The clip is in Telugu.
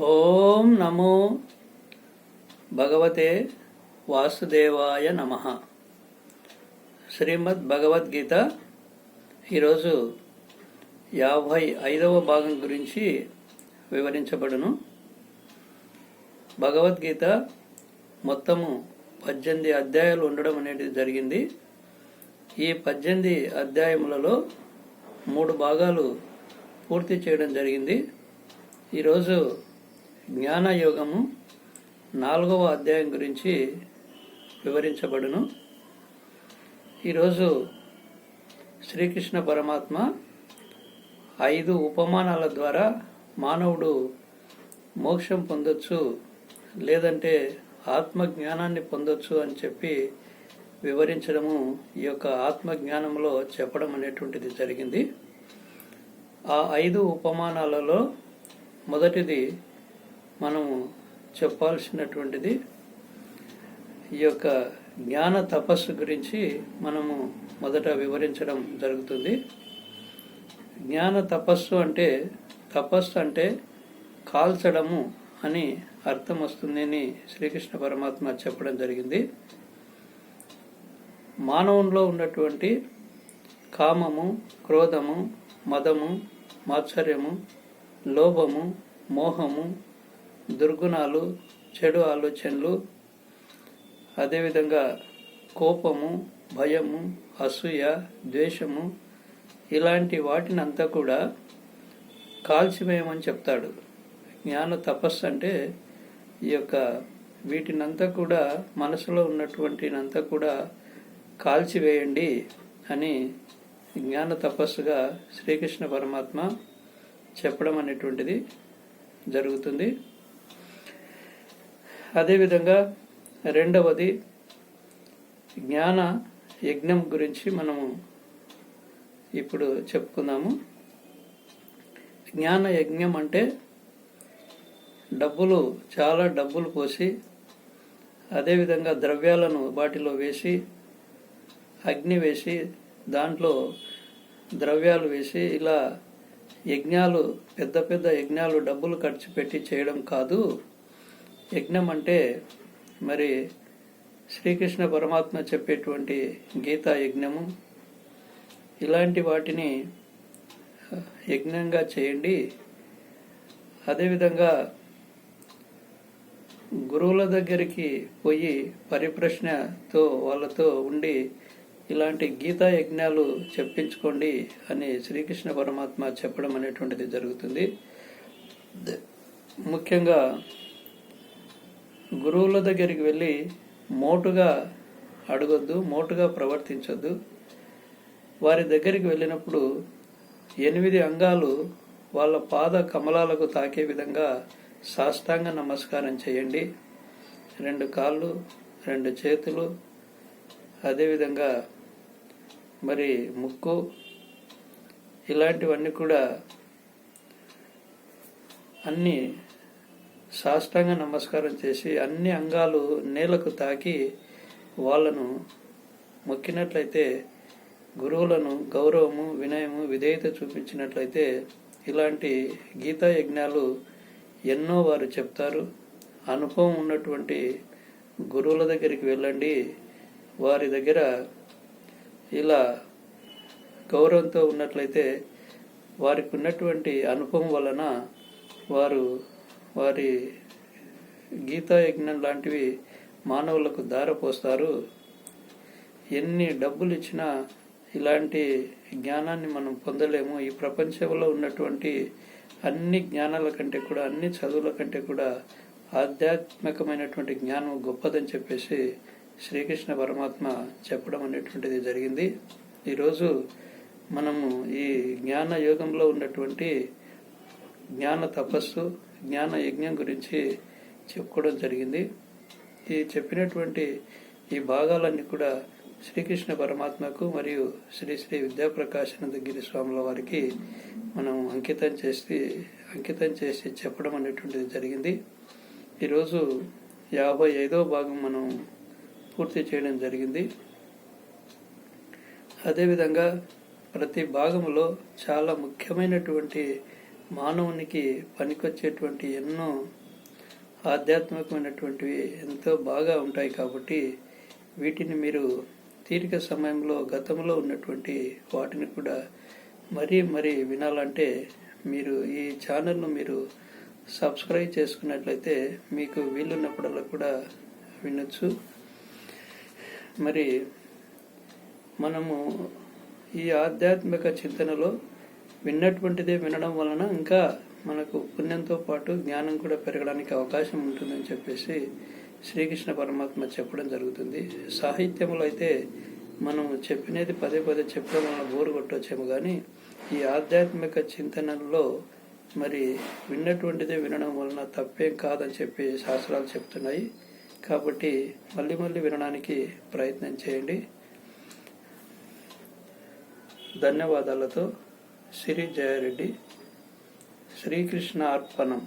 ఓం నమో భగవతే వాసుదేవాయ నమః. శ్రీమద్ భగవద్గీత ఈరోజు 55వ భాగం గురించి వివరించబడును. భగవద్గీత మొత్తము 18 అధ్యాయాలు ఉండడం అనేది జరిగింది. ఈ 18 అధ్యాయములలో 3 భాగాలు పూర్తి చేయడం జరిగింది. ఈరోజు జ్ఞానయోగము 4వ అధ్యాయం గురించి వివరించబడును. ఈరోజు శ్రీకృష్ణ పరమాత్మ 5 ఉపమానాల ద్వారా మానవుడు మోక్షం పొందొచ్చు, లేదంటే ఆత్మజ్ఞానాన్ని పొందొచ్చు అని చెప్పి వివరించడము ఈ యొక్క ఆత్మజ్ఞానంలో చెప్పడం అనేటువంటిది జరిగింది. ఆ 5 ఉపమానాలలో మొదటిది మనము చెప్పాల్సినటువంటిది ఈ యొక్క జ్ఞాన తపస్సు గురించి మనము మొదట వివరించడం జరుగుతుంది. జ్ఞాన తపస్సు అంటే కాల్చడము అని అర్థం వస్తుందని శ్రీకృష్ణ పరమాత్మ చెప్పడం జరిగింది. మానవుల్లో ఉన్నటువంటి కామము, క్రోధము, మదము, మాత్సర్యము, లోభము, మోహము, దుర్గుణాలు, చెడు ఆలోచనలు, అదేవిధంగా కోపము, భయము, అసూయ, ద్వేషము, ఇలాంటి వాటినంతా కూడా కాల్చివేయమని చెప్తాడు. జ్ఞాన తపస్సు అంటే ఈ యొక్క వీటినంతా కూడా మనసులో ఉన్నటువంటినంతా కూడా కాల్చివేయండి అని జ్ఞాన తపస్సుగా శ్రీకృష్ణ పరమాత్మ చెప్పడం అనేటువంటిది జరుగుతుంది. అదేవిధంగా రెండవది జ్ఞాన యజ్ఞం గురించి మనము ఇప్పుడు చెప్పుకుందాము. జ్ఞాన యజ్ఞం అంటే చాలా డబ్బులు పోసి, అదేవిధంగా ద్రవ్యాలను వాటిలో వేసి, అగ్ని వేసి, దాంట్లో ద్రవ్యాలు వేసి, ఇలా యజ్ఞాలు, పెద్ద పెద్ద యజ్ఞాలు డబ్బులు ఖర్చు పెట్టి చేయడం కాదు. యజ్ఞం అంటే మరి శ్రీకృష్ణ పరమాత్మ చెప్పేటువంటి గీతా యజ్ఞము, ఇలాంటి వాటిని యజ్ఞంగా చేయండి. అదేవిధంగా గురువుల దగ్గరికి పోయి పరిప్రశ్నతో వాళ్ళతో ఉండి ఇలాంటి గీతా యజ్ఞాలు చెప్పించుకోండి అని శ్రీకృష్ణ పరమాత్మ చెప్పడం అనేటువంటిది జరుగుతుంది. ముఖ్యంగా గురువుల దగ్గరికి వెళ్ళి మోటుగా అడగొద్దు, మోటుగా ప్రవర్తించొద్దు. వారి దగ్గరికి వెళ్ళినప్పుడు 8 అంగాలు వాళ్ళ పాద కమలాలకు తాకే విధంగా సాష్టాంగ నమస్కారం చేయండి. 2 కాళ్ళు, 2 చేతులు, అదేవిధంగా మరి ముక్కు, ఇలాంటివన్నీ కూడా అన్ని సాష్టాంగ నమస్కారం చేసి అన్ని అంగాలు నేలకు తాకి వాళ్ళను మొక్కినట్లయితే, గురువులను గౌరవము, వినయము, విధేయత చూపించినట్లయితే ఇలాంటి గీతా యజ్ఞాలు ఎన్నో వారు చెప్తారు. అనుభవం ఉన్నటువంటి గురువుల దగ్గరికి వెళ్ళండి. వారి దగ్గర ఇలా గౌరవంతో ఉన్నట్లయితే వారికి ఉన్నటువంటి అనుభవం వలన వారి గీతా యజ్ఞం లాంటివి మానవులకు దారపోస్తారు. ఎన్ని డబ్బులు ఇచ్చినా ఇలాంటి జ్ఞానాన్ని మనం పొందలేము. ఈ ప్రపంచంలో ఉన్నటువంటి అన్ని జ్ఞానాల కంటే కూడా, అన్ని చదువుల కంటే కూడా ఆధ్యాత్మికమైనటువంటి జ్ఞానం గొప్పదని చెప్పేసి శ్రీకృష్ణ పరమాత్మ చెప్పడం అనేటువంటిది జరిగింది. ఈరోజు మనము ఈ జ్ఞాన యోగంలో ఉన్నటువంటి జ్ఞాన తపస్సు, జ్ఞాన యజ్ఞం గురించి చెప్పుకోవడం జరిగింది. ఈ చెప్పినటువంటి ఈ భాగాలన్నీ కూడా శ్రీకృష్ణ పరమాత్మకు మరియు శ్రీ శ్రీ విద్యాప్రకాశానందగిరి స్వాముల వారికి మనం అంకితం చేసి చెప్పడం అనేటువంటిది జరిగింది. ఈరోజు 55వ భాగం మనం పూర్తి చేయడం జరిగింది. అదేవిధంగా ప్రతి భాగంలో చాలా ముఖ్యమైనటువంటి మానవునికి పనికొచ్చేటువంటి ఎన్నో ఆధ్యాత్మికమైనటువంటివి ఎంతో బాగా ఉంటాయి. కాబట్టి వీటిని మీరు తీరిక సమయంలో గతంలో ఉన్నటువంటి వాటిని కూడా మరీ వినాలంటే మీరు ఈ ఛానల్ను మీరు సబ్స్క్రైబ్ చేసుకున్నట్లయితే మీకు వీలున్నప్పుడల్లా కూడా వినొచ్చు. మరి మనము ఈ ఆధ్యాత్మిక చింతనలో విన్నటువంటిదే వినడం వలన ఇంకా మనకు పుణ్యంతో పాటు జ్ఞానం కూడా పెరగడానికి అవకాశం ఉంటుందని చెప్పేసి శ్రీకృష్ణ పరమాత్మ చెప్పడం జరుగుతుంది. సాహిత్యంలో అయితే మనం చెప్పినది పదే చెప్పడం వలన బోరు కొట్టొచ్చేమో, కానీ ఈ ఆధ్యాత్మిక చింతనలో మరి విన్నటువంటిదే వినడం వలన తప్పేం కాదని చెప్పి శాస్త్రాలు చెప్తున్నాయి. కాబట్టి మళ్ళీ వినడానికి ప్రయత్నం చేయండి. ధన్యవాదాలతో శ్రీ జయారెడ్డి. శ్రీకృష్ణ అర్పణం.